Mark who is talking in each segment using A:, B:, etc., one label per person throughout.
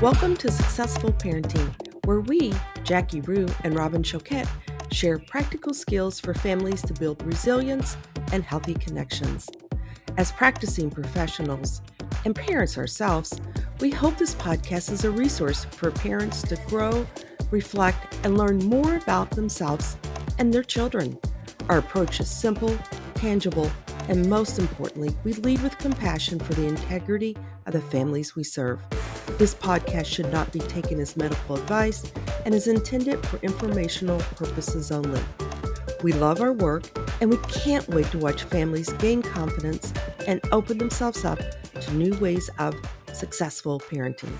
A: Welcome to Successful Parenting, where we, Jackie Rue and Robin Choquette, share practical skills for families to build resilience and healthy connections. As practicing professionals and parents ourselves, we hope this podcast is a resource for parents to grow, reflect, and learn more about themselves and their children. Our approach is simple, tangible, and most importantly, we lead with compassion for the integrity of the families we serve. This podcast should not be taken as medical advice and is intended for informational purposes only. We love our work, and we can't wait to watch families gain confidence and open themselves up to new ways of successful parenting.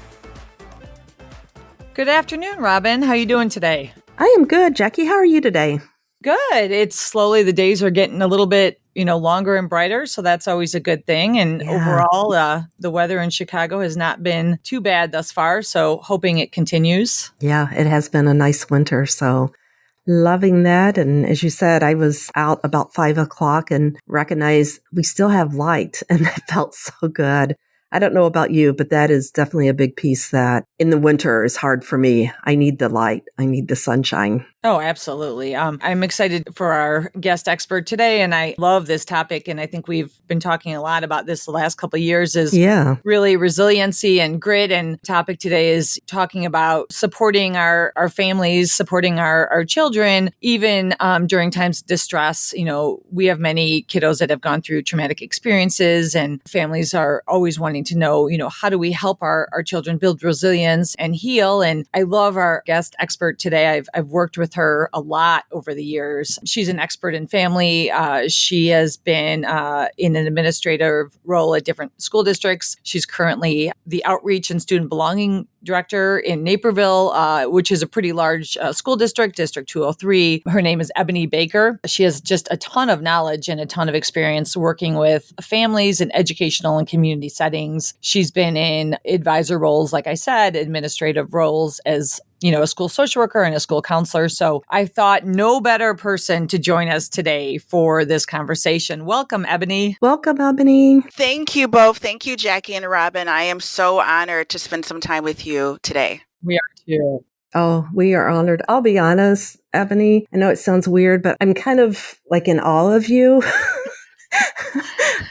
B: Good afternoon, Robin. How are you doing today?
A: I am good, Jackie. How are you today?
B: Good. It's slowly, the days are getting a little bit, longer and brighter. So that's always a good thing. And overall, the weather in Chicago has not been too bad thus far. So hoping it continues.
A: Yeah, it has been a nice winter. So loving that. And as you said, I was out about 5 o'clock and recognized we still have light, and it felt so good. I don't know about you, but that is definitely a big piece that in the winter is hard for me. I need the light. I need the sunshine.
B: Oh, absolutely. I'm excited for our guest expert today, and I love this topic. And I think we've been talking a lot about this the last couple of years is really resiliency and grit. And topic today is talking about supporting our families, supporting our children, even during times of distress. We have many kiddos that have gone through traumatic experiences, and families are always wanting to know, how do we help our children build resilience and heal? And I love our guest expert today. I've worked with her a lot over the years. She's an expert in family. She has been in an administrative role at different school districts. She's currently the Outreach and Student Belonging Director in Naperville, which is a pretty large school district, District 203. Her name is Ebony Baker. She has just a ton of knowledge and a ton of experience working with families in educational and community settings. She's been in advisor roles, like I said, administrative roles as a school social worker and a school counselor. So I thought no better person to join us today for this conversation. Welcome, Ebony.
A: Welcome, Ebony.
C: Thank you both. Thank you, Jackie and Robin. I am so honored to spend some time with you today.
B: We are too.
A: Oh, we are honored. I'll be honest, Ebony. I know it sounds weird, but I'm kind of like in awe of you.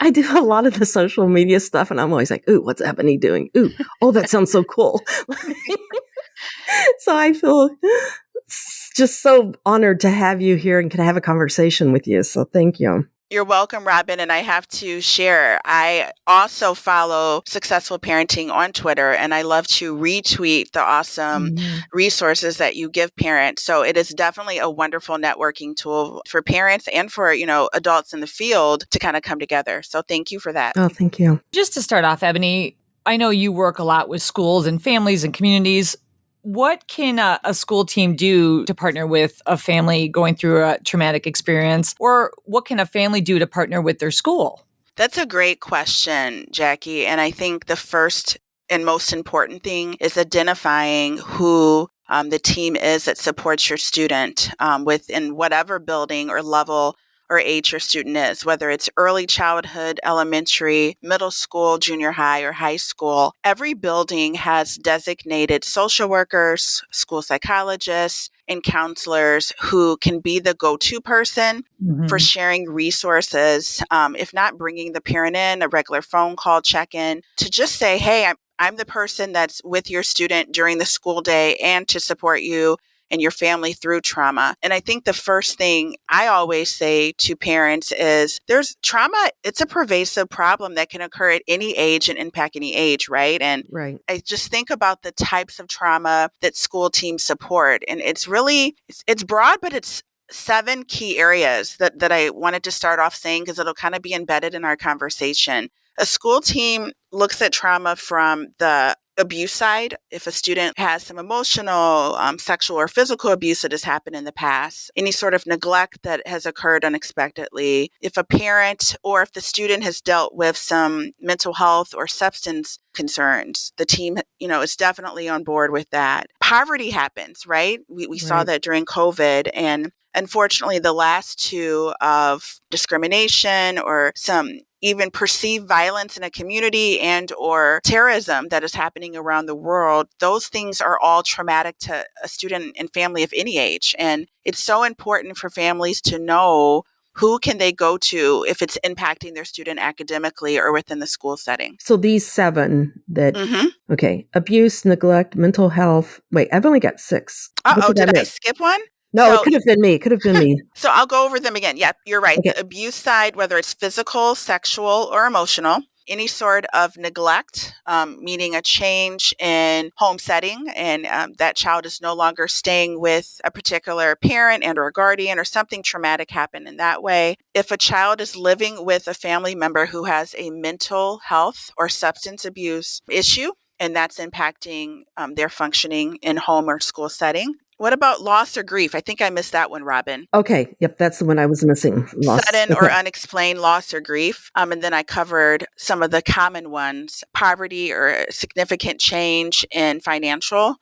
A: I do a lot of the social media stuff, and I'm always like, ooh, what's Ebony doing? Ooh, oh, that sounds so cool. So I feel just so honored to have you here and can have a conversation with you. So thank you.
C: You're welcome, Robin. And I have to share, I also follow Successful Parenting on Twitter, and I love to retweet the awesome resources that you give parents. So it is definitely a wonderful networking tool for parents and for, adults in the field to kind of come together. So thank you for that.
A: Oh, thank you.
B: Just to start off, Ebony, I know you work a lot with schools and families and communities. What can a school team do to partner with a family going through a traumatic experience? Or what can a family do to partner with their school?
C: That's a great question, Jackie. And I think the first and most important thing is identifying who the team is that supports your student within whatever building or level or age your student is, whether it's early childhood, elementary, middle school, junior high, or high school. Every building has designated social workers, school psychologists, and counselors who can be the go-to person for sharing resources, if not bringing the parent in, a regular phone call check-in, to just say, hey, I'm the person that's with your student during the school day and to support you and your family through trauma. And I think the first thing I always say to parents is there's trauma. It's a pervasive problem that can occur at any age and impact any age, right? And I just think about the types of trauma that school teams support. And it's really, it's broad, but it's 7 key areas that I wanted to start off saying because it'll kind of be embedded in our conversation. A school team looks at trauma from the abuse side. If a student has some emotional, sexual, or physical abuse that has happened in the past, any sort of neglect that has occurred unexpectedly, if a parent or if the student has dealt with some mental health or substance concerns, the team, is definitely on board with that. Poverty happens, right? We saw that during COVID, and unfortunately, the last 2 of discrimination or some even perceived violence in a community and or terrorism that is happening around the world, those things are all traumatic to a student and family of any age. And it's so important for families to know who can they go to if it's impacting their student academically or within the school setting.
A: So these 7 that, okay, abuse, neglect, mental health. Wait, I've only got 6.
C: Did I skip one?
A: No, it could have been me.
C: So I'll go over them again. Yep, you're right.
A: Okay.
C: The abuse side, whether it's physical, sexual, or emotional. Any sort of neglect, meaning a change in home setting, and that child is no longer staying with a particular parent and or guardian, or something traumatic happened in that way. If a child is living with a family member who has a mental health or substance abuse issue, and that's impacting their functioning in home or school setting. What about loss or grief? I think I missed that one, Robin.
A: Okay. Yep. That's the one I was missing. Loss.
C: Sudden or unexplained loss or grief. And then I covered some of the common ones: poverty or significant change in financial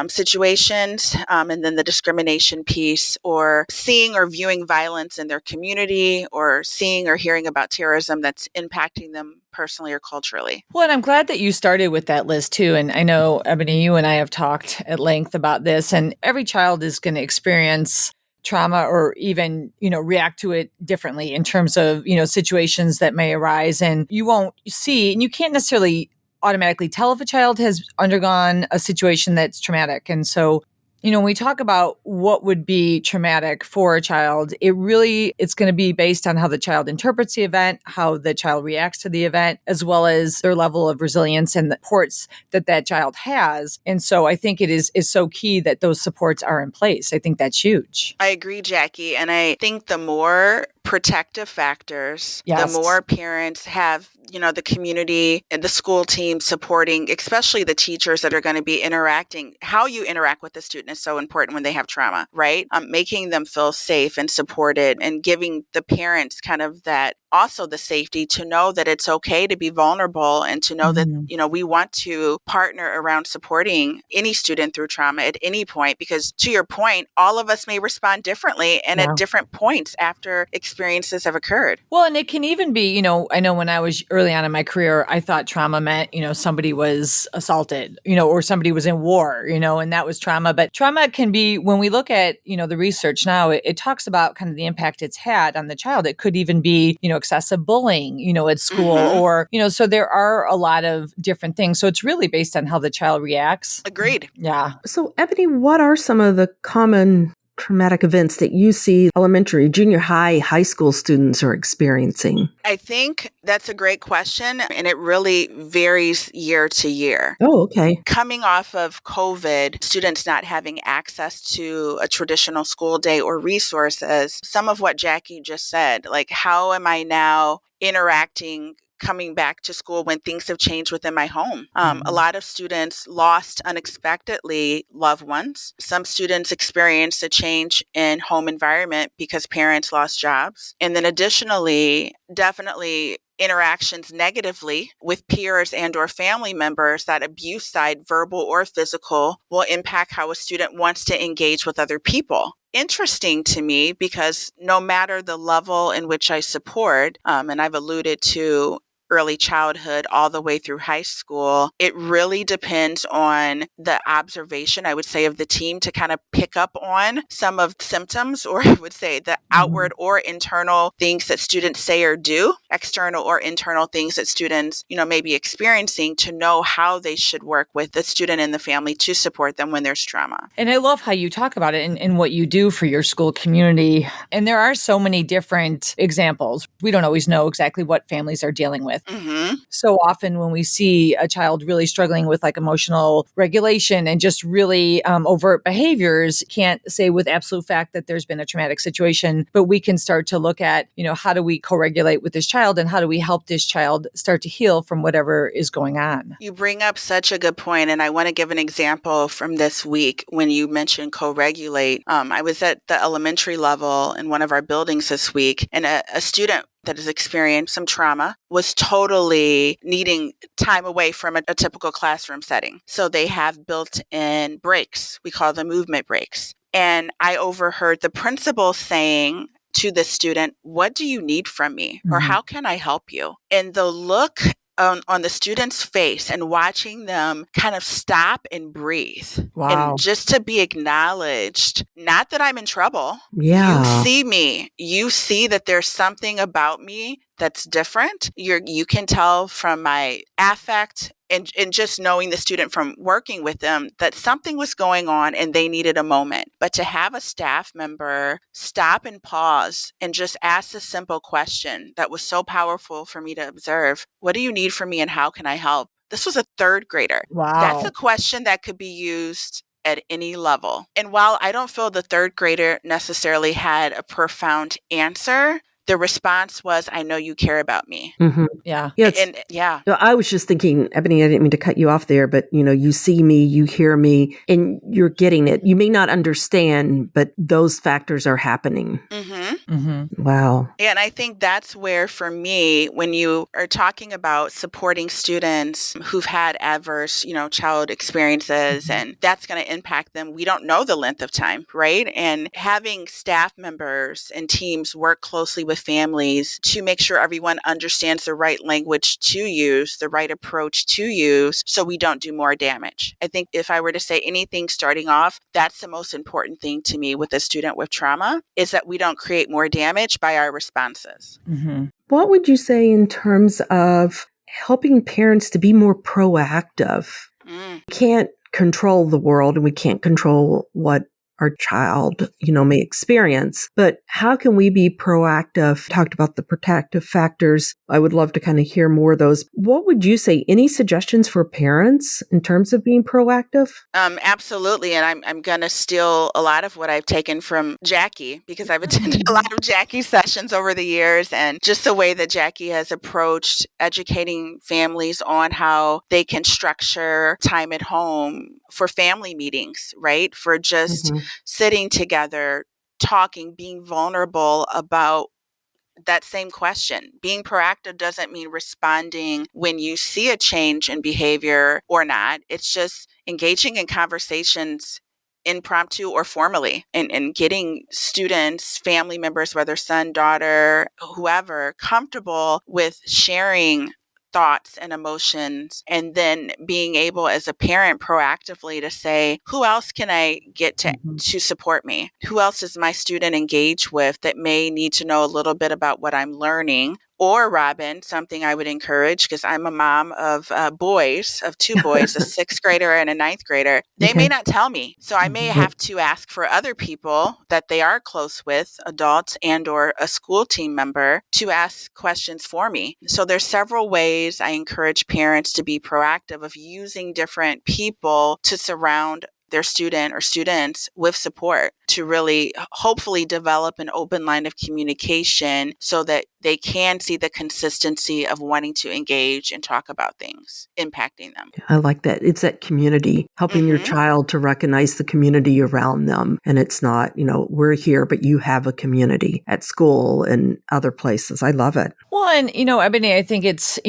C: situations. And then the discrimination piece, or seeing or viewing violence in their community, or seeing or hearing about terrorism that's impacting them personally or culturally.
B: Well, and I'm glad that you started with that list too. And I know, Ebony, you and I have talked at length about this, and every child is going to experience trauma or even, react to it differently in terms of, situations that may arise, and you won't see, and you can't necessarily automatically tell if a child has undergone a situation that's traumatic. And so, when we talk about what would be traumatic for a child, it's going to be based on how the child interprets the event, how the child reacts to the event, as well as their level of resilience and the supports that child has. And so I think it is so key that those supports are in place. I think that's huge.
C: I agree, Jackie. And I think the more protective factors,
B: yes,
C: the more parents have, the community and the school team supporting, especially the teachers that are going to be interacting. How you interact with the student is so important when they have trauma, right? Making them feel safe and supported, and giving the parents kind of that, also the safety to know that it's okay to be vulnerable, and to know that, we want to partner around supporting any student through trauma at any point, because to your point, all of us may respond differently and at different points after experiences have occurred.
B: Well, and it can even be, I know when I was early on in my career, I thought trauma meant, somebody was assaulted, or somebody was in war, and that was trauma. But trauma can be, when we look at, the research now, it talks about kind of the impact it's had on the child. It could even be, excessive bullying, at school, or, so there are a lot of different things. So it's really based on how the child reacts.
C: Agreed.
B: Yeah.
A: So, Ebony, what are some of the common traumatic events that you see elementary, junior high, high school students are experiencing?
C: I think that's a great question, and it really varies year to year.
A: Oh, okay.
C: Coming off of COVID, students not having access to a traditional school day or resources, some of what Jackie just said, like, how am I now interacting coming back to school when things have changed within my home? A lot of students lost unexpectedly loved ones. Some students experienced a change in home environment because parents lost jobs. And then additionally, definitely interactions negatively with peers and or family members. That abuse side, verbal or physical, will impact how a student wants to engage with other people. Interesting to me, because no matter the level in which I support, and I've alluded to early childhood all the way through high school, it really depends on the observation, I would say, of the team to kind of pick up on some of the symptoms, or I would say the outward or internal things that students say or do, external or internal things that students, may be experiencing, to know how they should work with the student and the family to support them when there's trauma.
B: And I love how you talk about it and what you do for your school community. And there are so many different examples. We don't always know exactly what families are dealing with. So often when we see a child really struggling with like emotional regulation and just really overt behaviors, can't say with absolute fact that there's been a traumatic situation, but we can start to look at, how do we co-regulate with this child, and how do we help this child start to heal from whatever is going on?
C: You bring up such a good point, and I want to give an example from this week when you mentioned co-regulate. I was at the elementary level in one of our buildings this week, and a student that has experienced some trauma was totally needing time away from a typical classroom setting. So they have built-in breaks. We call them movement breaks. And I overheard the principal saying, to the student, what do you need from me? Or how can I help you? And the look on the student's face and watching them kind of stop and breathe.
B: Wow.
C: And just to be acknowledged, not that I'm in trouble.
A: Yeah.
C: You see me. You see that there's something about me that's different. You can tell from my affect and just knowing the student from working with them that something was going on and they needed a moment. But to have a staff member stop and pause and just ask a simple question that was so powerful for me to observe, what do you need from me and how can I help? This was a third grader.
B: Wow.
C: That's a question that could be used at any level. And while I don't feel the third grader necessarily had a profound answer, the response was, I know you care about me.
A: Mm-hmm.
B: Yeah.
C: Yeah.
A: So I was just thinking, Ebony, I didn't mean to cut you off there, but you see me, you hear me, and you're getting it. You may not understand, but those factors are happening. Wow.
C: And I think that's where, for me, when you are talking about supporting students who've had adverse, child experiences, and that's going to impact them, we don't know the length of time, right? And having staff members and teams work closely with families to make sure everyone understands the right language to use, the right approach to use, so we don't do more damage. I think if I were to say anything starting off, that's the most important thing to me with a student with trauma, is that we don't create more damage by our responses.
A: What would you say in terms of helping parents to be more proactive? We can't control the world and we can't control what our child, may experience. But how can we be proactive? Talked about the protective factors. I would love to kind of hear more of those. What would you say? Any suggestions for parents in terms of being proactive?
C: Absolutely. And I'm going to steal a lot of what I've taken from Jackie, because I've attended a lot of Jackie's sessions over the years, and just the way that Jackie has approached educating families on how they can structure time at home for family meetings, right? For just sitting together, talking, being vulnerable about that same question. Being proactive doesn't mean responding when you see a change in behavior or not. It's just engaging in conversations impromptu or formally, and getting students, family members, whether son, daughter, whoever, comfortable with sharing thoughts and emotions, and then being able as a parent proactively to say, who else can I get to support me? Who else is my student engaged with that may need to know a little bit about what I'm learning? Or, Robin, something I would encourage, because I'm a mom of two boys, a sixth grader and a ninth grader. They may not tell me. So I may have to ask for other people that they are close with, adults and or a school team member, to ask questions for me. So there's several ways I encourage parents to be proactive of using different people to surround their student or students with support to really hopefully develop an open line of communication so that they can see the consistency of wanting to engage and talk about things impacting them.
A: I like that. It's that community, helping your child to recognize the community around them. And it's not, we're here, but you have a community at school and other places. I love it.
B: Well, and, Ebony, I think it's,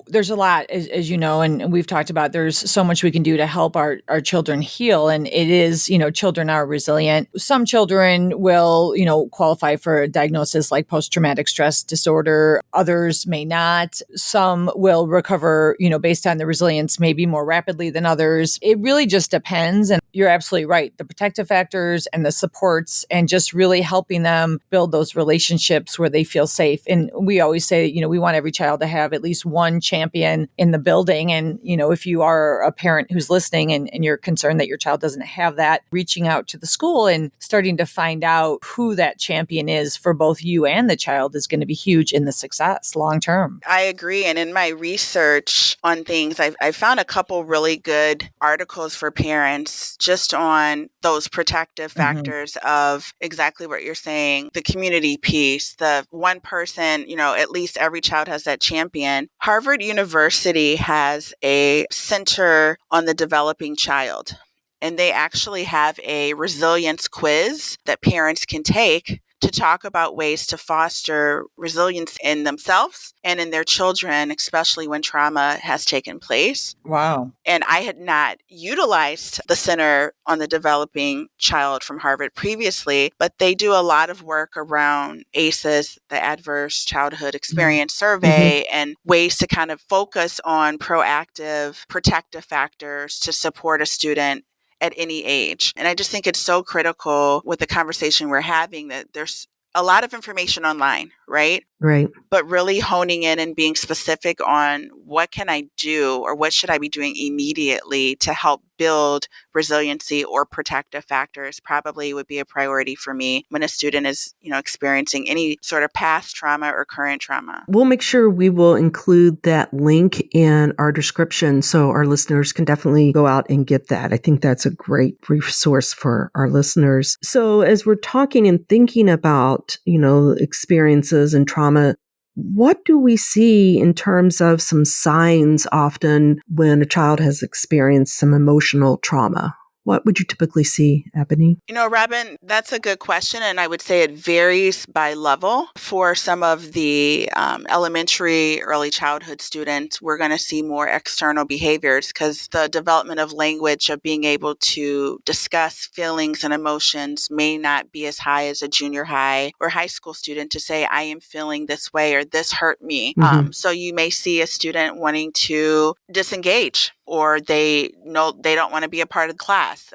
B: there's a lot, as you know, and we've talked about, there's so much we can do to help our children heal. And it is, children are resilient. Some children will, qualify for a diagnosis like post-traumatic stress disorder. Others may not. Some will recover, based on the resilience, maybe more rapidly than others. It really just depends. And you're absolutely right. The protective factors and the supports and just really helping them build those relationships where they feel safe. And we always say, we want every child to have at least one champion in the building. And, if you are a parent who's listening and you're concerned that your child doesn't have that, reaching out to the school and starting to find out who that champion is for both you and the child is going to be huge in the success long term.
C: I agree. And in my research on things, I found a couple really good articles for parents just on those protective factors of exactly what you're saying, the community piece, the one person, at least every child has that champion. Harvard University has a center on the developing child, and they actually have a resilience quiz that parents can take to talk about ways to foster resilience in themselves and in their children, especially when trauma has taken place.
B: Wow.
C: And I had not utilized the Center on the Developing Child from Harvard previously, but they do a lot of work around ACEs, the Adverse Childhood Experience Survey, and ways to kind of focus on proactive protective factors to support a student at any age. And I just think it's so critical with the conversation we're having that there's a lot of information online, right?
A: Right.
C: But really honing in and being specific on what can I do or what should I be doing immediately to help build resiliency or protective factors probably would be a priority for me when a student is, experiencing any sort of past trauma or current trauma.
A: We'll make sure we will include that link in our description so our listeners can definitely go out and get that. I think that's a great resource for our listeners. So as we're talking and thinking about, experiences and trauma, what do we see in terms of some signs often when a child has experienced some emotional trauma? What would you typically see, Ebony?
C: Robin, that's a good question. And I would say it varies by level. For some of the elementary, early childhood students, we're going to see more external behaviors because the development of language of being able to discuss feelings and emotions may not be as high as a junior high or high school student to say, I am feeling this way or this hurt me. So you may see a student wanting to disengage, or they don't want to be a part of the class,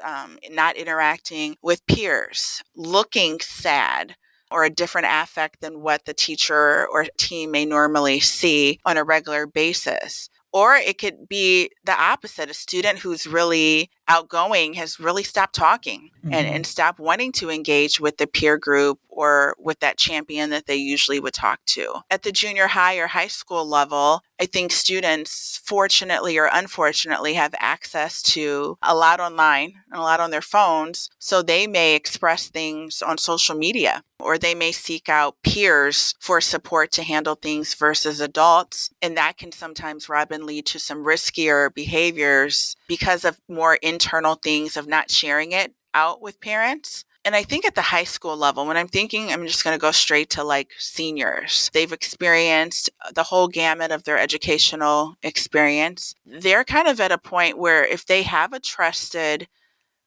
C: not interacting with peers, looking sad, or a different affect than what the teacher or team may normally see on a regular basis. Or it could be the opposite. A student who's really outgoing has really stopped talking and stopped wanting to engage with the peer group or with that champion that they usually would talk to. At the junior high or high school level, I think students, fortunately or unfortunately, have access to a lot online and a lot on their phones. So they may express things on social media, or they may seek out peers for support to handle things versus adults. And that can sometimes, Robin, lead to some riskier behaviors because of more internal things of not sharing it out with parents. And I think at the high school level, when I'm thinking, I'm just going to go straight to like seniors. They've experienced the whole gamut of their educational experience. They're kind of at a point where if they have a trusted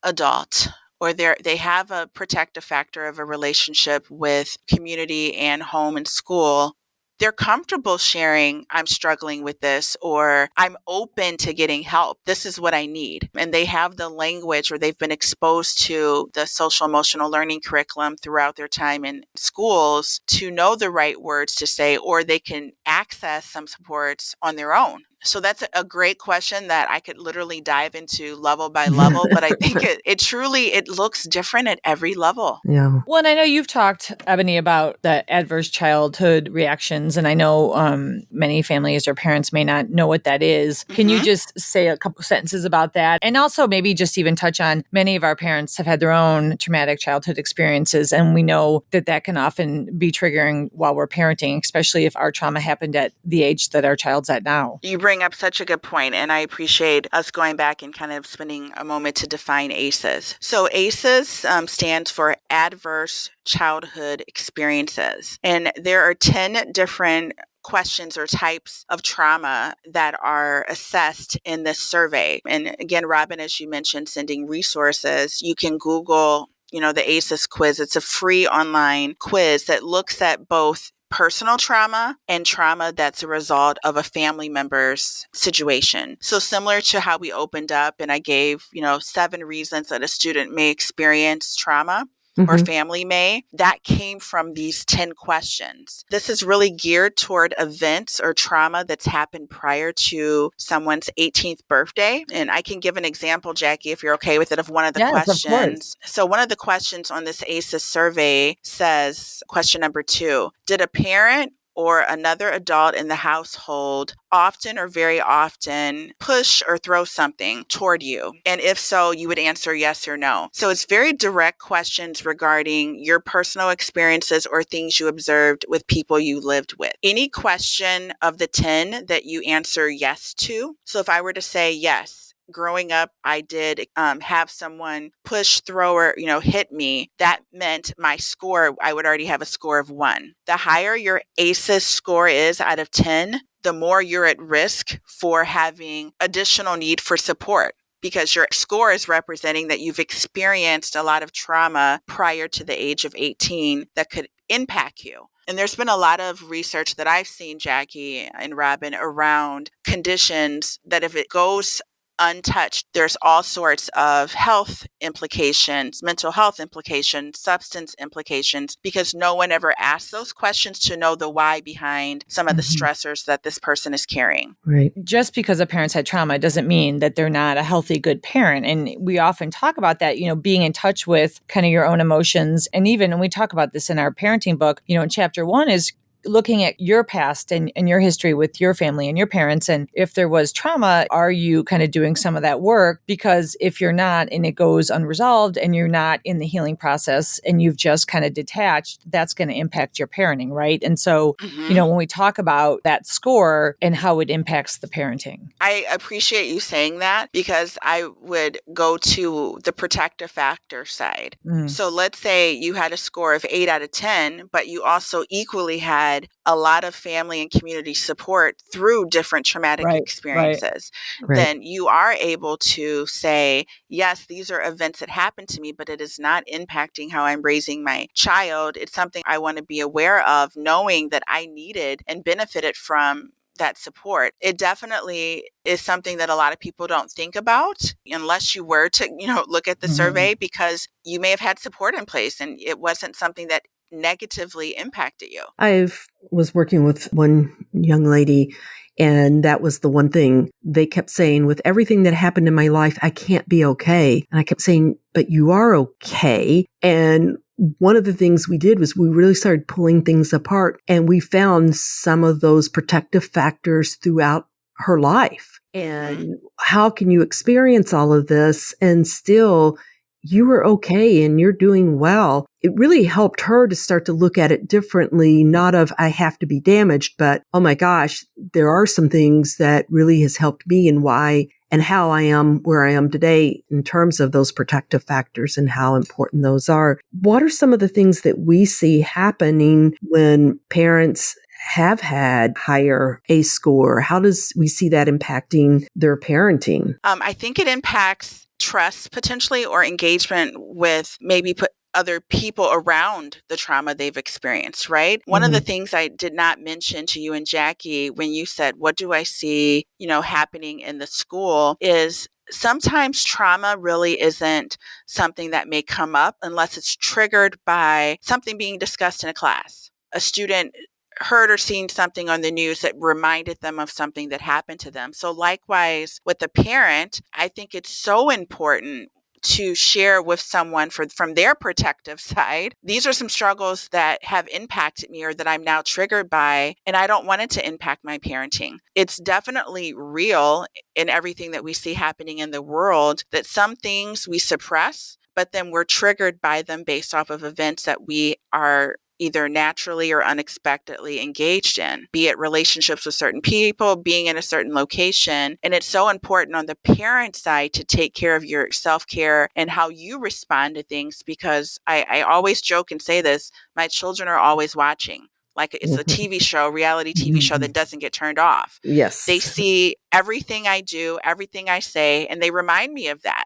C: adult, or they have a protective factor of a relationship with community and home and school, they're comfortable sharing, I'm struggling with this, or I'm open to getting help. This is what I need. And they have the language, or they've been exposed to the social emotional learning curriculum throughout their time in schools to know the right words to say, or they can access some supports on their own. So that's a great question that I could literally dive into level by level, but I think it looks different at every level.
A: Yeah.
B: Well, and I know you've talked, Ebony, about the adverse childhood reactions, and I know many families or parents may not know what that is. Can you just say a couple sentences about that? And also maybe just even touch on many of our parents have had their own traumatic childhood experiences, and we know that can often be triggering while we're parenting, especially if our trauma happened at the age that our child's at now.
C: You bring up such a good point, and I appreciate us going back and kind of spending a moment to define ACEs. So ACEs stands for Adverse Childhood Experiences, and there are 10 different questions or types of trauma that are assessed in this survey. And again, Robin, as you mentioned, sending resources, you can Google, the ACEs quiz. It's a free online quiz that looks at both personal trauma and trauma that's a result of a family member's situation. So similar to how we opened up and I gave, 7 reasons that a student may experience trauma or family may, that came from these 10 questions. This is really geared toward events or trauma that's happened prior to someone's 18th birthday. And I can give an example, Jackie, if you're okay with it, of one of the questions.
B: Of course.
C: So one of the questions on this ACEs survey says, question number 2, did a parent or another adult in the household often or very often push or throw something toward you? And if so, you would answer yes or no. So it's very direct questions regarding your personal experiences or things you observed with people you lived with. Any question of the 10 that you answer yes to. So if I were to say yes, growing up, I did have someone push, throw, or, hit me, that meant my score, I would already have a score of 1. The higher your ACEs score is out of 10, the more you're at risk for having additional need for support, because your score is representing that you've experienced a lot of trauma prior to the age of 18 that could impact you. And there's been a lot of research that I've seen, Jackie and Robin, around conditions that if it goes untouched, there's all sorts of health implications, mental health implications, substance implications, because no one ever asks those questions to know the why behind some of the stressors that this person is carrying.
B: Right. Just because a parent's had trauma doesn't mean that they're not a healthy, good parent. And we often talk about that, being in touch with kind of your own emotions. And even, and we talk about this in our parenting book, in chapter 1 is looking at your past and your history with your family and your parents. And if there was trauma, are you kind of doing some of that work? Because if you're not, and it goes unresolved and you're not in the healing process and you've just kind of detached, that's going to impact your parenting, right? And so, when we talk about that score and how it impacts the parenting.
C: I appreciate you saying that, because I would go to the protective factor side. So let's say you had a score of 8 out of 10, but you also equally had a lot of family and community support through different traumatic experiences.
B: Right.
C: Then you are able to say, yes, these are events that happened to me, but it is not impacting how I'm raising my child. It's something I want to be aware of, knowing that I needed and benefited from that support. It definitely is something that a lot of people don't think about unless you were to, look at the survey, because you may have had support in place and it wasn't something that negatively impacted you.
A: I was working with one young lady, and that was the one thing they kept saying: with everything that happened in my life, I can't be okay. And I kept saying, but you are okay. And one of the things we did was we really started pulling things apart, and we found some of those protective factors throughout her life. And how can you experience all of this and still you were okay and you're doing well? It really helped her to start to look at it differently, not of I have to be damaged, but oh my gosh, there are some things that really has helped me and why and how I am where I am today in terms of those protective factors and how important those are. What are some of the things that we see happening when parents have had higher ACE score? How does we see that impacting their parenting?
C: I think it impacts trust potentially, or engagement with maybe other people around the trauma they've experienced, right? One of the things I did not mention to you and Jackie when you said, what do I see, happening in the school, is sometimes trauma really isn't something that may come up unless it's triggered by something being discussed in a class. A student heard or seen something on the news that reminded them of something that happened to them. So likewise with the parent, I think it's so important to share with someone from their protective side. These are some struggles that have impacted me or that I'm now triggered by, and I don't want it to impact my parenting. It's definitely real in everything that we see happening in the world, that some things we suppress, but then we're triggered by them based off of events that we are either naturally or unexpectedly engaged in, be it relationships with certain people, being in a certain location. And it's so important on the parent side to take care of your self-care and how you respond to things, because I always joke and say this, my children are always watching. Like it's a TV show, reality TV show that doesn't get turned off.
A: Yes.
C: They see everything I do, everything I say, and they remind me of that.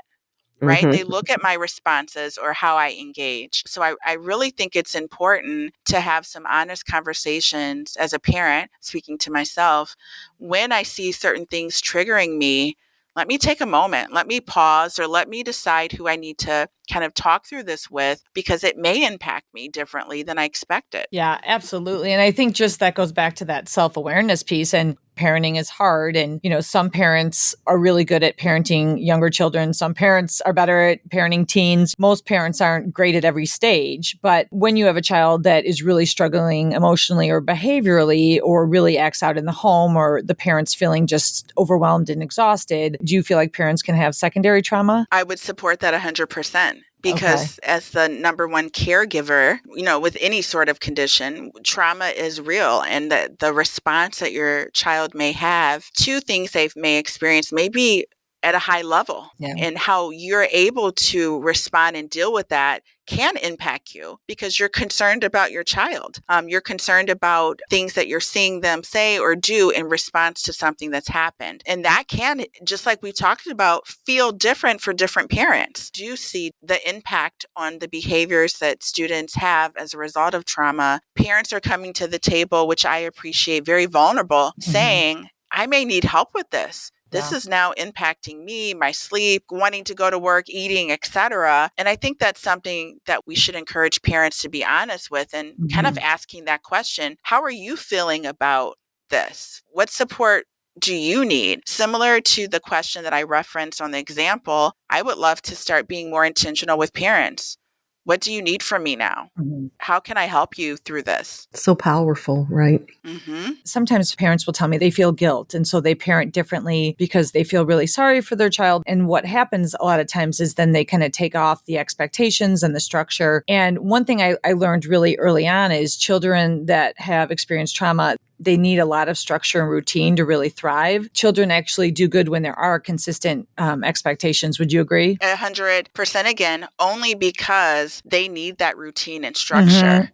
C: Right? They look at my responses or how I engage. So I really think it's important to have some honest conversations as a parent, speaking to myself, when I see certain things triggering me. Let me take a moment, let me pause, or let me decide who I need to kind of talk through this with, because it may impact me differently than I expected.
B: Yeah, absolutely. And I think just that goes back to that self-awareness piece. And parenting is hard. And, some parents are really good at parenting younger children. Some parents are better at parenting teens. Most parents aren't great at every stage. But when you have a child that is really struggling emotionally or behaviorally, or really acts out in the home, or the parent's feeling just overwhelmed and exhausted, do you feel like parents can have secondary trauma?
C: I would support that 100%. Because as the number one caregiver, with any sort of condition, trauma is real. And the response that your child may have to things they may experience may be at a high level.
B: Yeah.
C: And how you're able to respond and deal with that can impact you because you're concerned about your child. You're concerned about things that you're seeing them say or do in response to something that's happened. And that can, just like we talked about, feel different for different parents. Do you see the impact on the behaviors that students have as a result of trauma? Parents are coming to the table, which I appreciate, very vulnerable, saying, I may need help with this. This is now impacting me, my sleep, wanting to go to work, eating, etc. And I think that's something that we should encourage parents to be honest with and kind of asking that question, how are you feeling about this? What support do you need? Similar to the question that I referenced on the example, I would love to start being more intentional with parents. What do you need from me now? How can I help you through this?
A: So powerful, right?
B: Sometimes parents will tell me they feel guilt. And so they parent differently because they feel really sorry for their child. And what happens a lot of times is then they kind of take off the expectations and the structure. And one thing I learned really early on is children that have experienced trauma, they need a lot of structure and routine to really thrive. Children actually do good when there are consistent expectations. Would you agree?
C: 100% again, only because they need that routine and structure.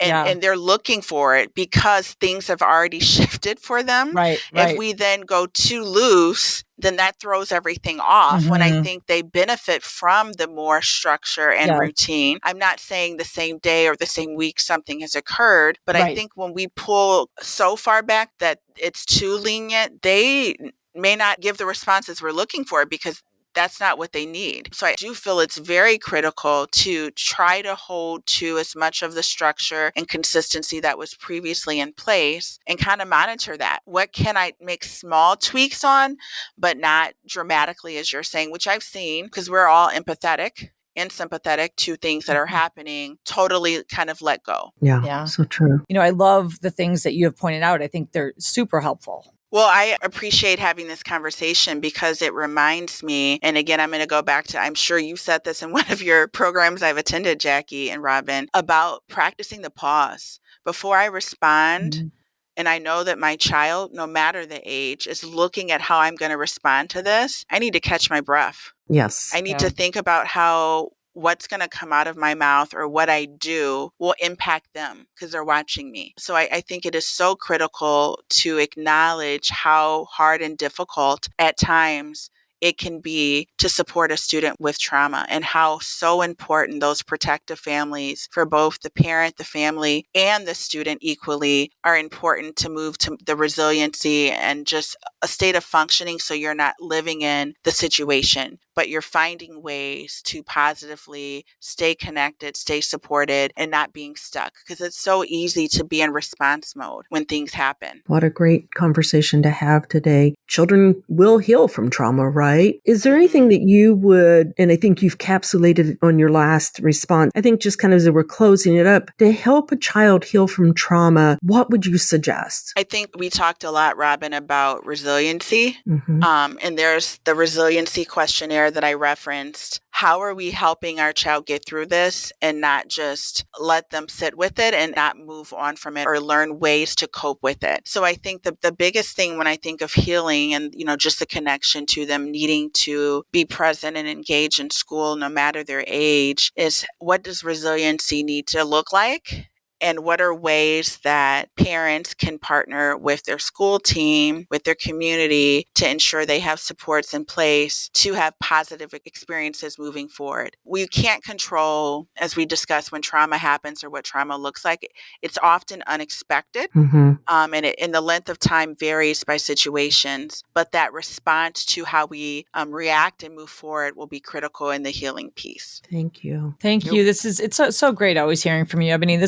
C: And they're looking for it because things have already shifted for them.
B: Right.
C: If we then go too loose, then that throws everything off when I think they benefit from the more structure and routine. I'm not saying the same day or the same week something has occurred, but I think when we pull so far back that it's too lenient, they may not give the responses we're looking for because that's not what they need. So I do feel it's very critical to try to hold to as much of the structure and consistency that was previously in place and kind of monitor that. What can I make small tweaks on, but not dramatically, as you're saying, which I've seen because we're all empathetic and sympathetic to things that are happening, totally kind of let go.
A: Yeah, so true.
B: You know, I love the things that you have pointed out. I think they're super helpful.
C: Well, I appreciate having this conversation because it reminds me, and again, I'm going to go back to, I'm sure you said this in one of your programs I've attended, Jackie and Robin, about practicing the pause before I respond. And I know that my child, no matter the age, is looking at how I'm going to respond to this. I need to catch my breath.
A: Yes.
C: I need to think about how what's going to come out of my mouth or what I do will impact them because they're watching me. So I think it is so critical to acknowledge how hard and difficult at times it can be to support a student with trauma and how so important those protective families for both the parent, the family, and the student equally are important to move to the resiliency and just a state of functioning so you're not living in the situation, but you're finding ways to positively stay connected, stay supported, and not being stuck because it's so easy to be in response mode when things happen.
A: What a great conversation to have today. Children will heal from trauma, right? Is there anything that you would, and I think you've capsulated it on your last response, I think just kind of as we're closing it up, to help a child heal from trauma, what would you suggest?
C: I think we talked a lot, Robin, about resiliency. And there's the resiliency questionnaire that I referenced. How are we helping our child get through this and not just let them sit with it and not move on from it or learn ways to cope with it? So I think the biggest thing when I think of healing and, just the connection to them needing to be present and engage in school, no matter their age, is what does resiliency need to look like? And what are ways that parents can partner with their school team, with their community to ensure they have supports in place to have positive experiences moving forward? We can't control, as we discussed, when trauma happens or what trauma looks like. It's often unexpected. And the length of time varies by situations, but that response to how we react and move forward will be critical in the healing piece.
A: Thank you.
B: Thank you. It's so great always hearing from you, Ebony.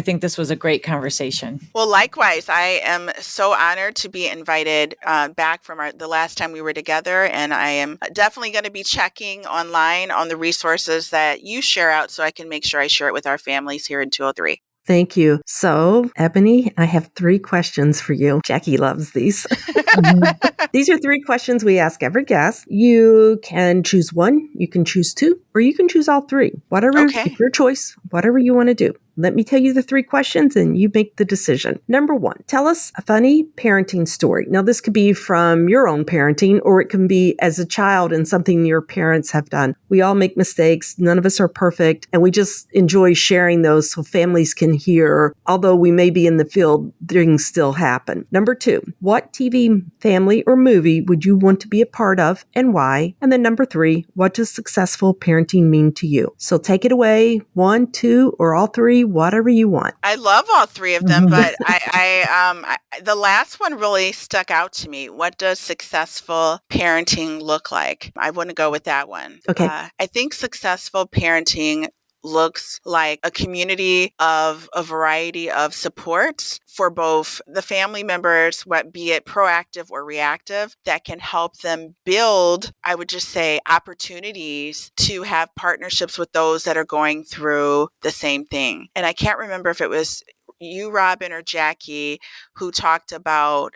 B: I think this was a great conversation.
C: Well, likewise, I am so honored to be invited back from the last time we were together, and I am definitely going to be checking online on the resources that you share out so I can make sure I share it with our families here in 203.
A: Thank you. So, Ebony, I have 3 questions for you. Jackie loves these. These are 3 questions we ask every guest. You can choose one, you can choose 2, or you can choose all 3. Whatever, it's your choice, whatever you want to do. Let me tell you the 3 questions and you make the decision. Number 1, tell us a funny parenting story. Now, this could be from your own parenting, or it can be as a child and something your parents have done. We all make mistakes. None of us are perfect. And we just enjoy sharing those so families can hear, although we may be in the field, things still happen. Number 2, what TV, family, or movie would you want to be a part of and why? And then number 3, what does successful parenting mean to you? So take it away, 1, 2, or all 3, whatever you want.
C: I love all 3 of them, but the last one really stuck out to me. What does successful parenting look like? I want to go with that one.
A: Okay.
C: I think successful parenting looks like a community of a variety of supports for both the family members, be it proactive or reactive, that can help them build, I would just say, opportunities to have partnerships with those that are going through the same thing. And I can't remember if it was you, Robin, or Jackie, who talked about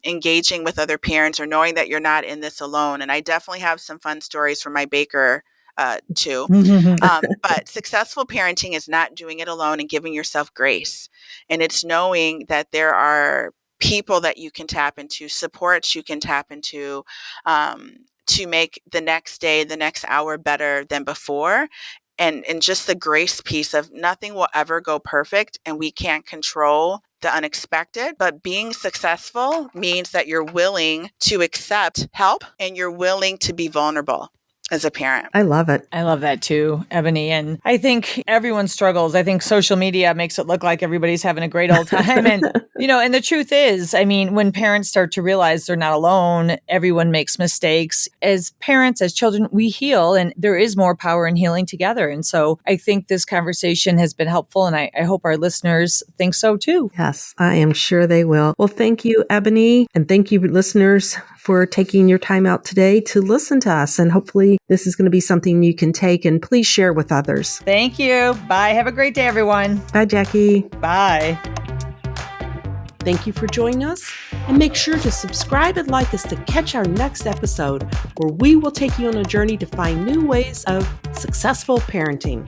C: engaging with other parents or knowing that you're not in this alone. And I definitely have some fun stories from my Baker too. But successful parenting is not doing it alone and giving yourself grace. And it's knowing that there are people that you can tap into, supports you can tap into, to make the next day, the next hour better than before. And just the grace piece of nothing will ever go perfect and we can't control the unexpected, but being successful means that you're willing to accept help and you're willing to be vulnerable as a parent.
A: I love it.
B: I love that too, Ebony. And I think everyone struggles. I think social media makes it look like everybody's having a great old time. And, and the truth is, I mean, when parents start to realize they're not alone, everyone makes mistakes. As parents, as children, we heal, and there is more power in healing together. And so I think this conversation has been helpful, and I hope our listeners think so too.
A: Yes, I am sure they will. Well, thank you, Ebony, and thank you, listeners, for taking your time out today to listen to us. And hopefully this is going to be something you can take and please share with others.
B: Thank you. Bye. Have a great day, everyone.
A: Bye, Jackie.
B: Bye.
A: Thank you for joining us, and make sure to subscribe and like us to catch our next episode, where we will take you on a journey to find new ways of successful parenting.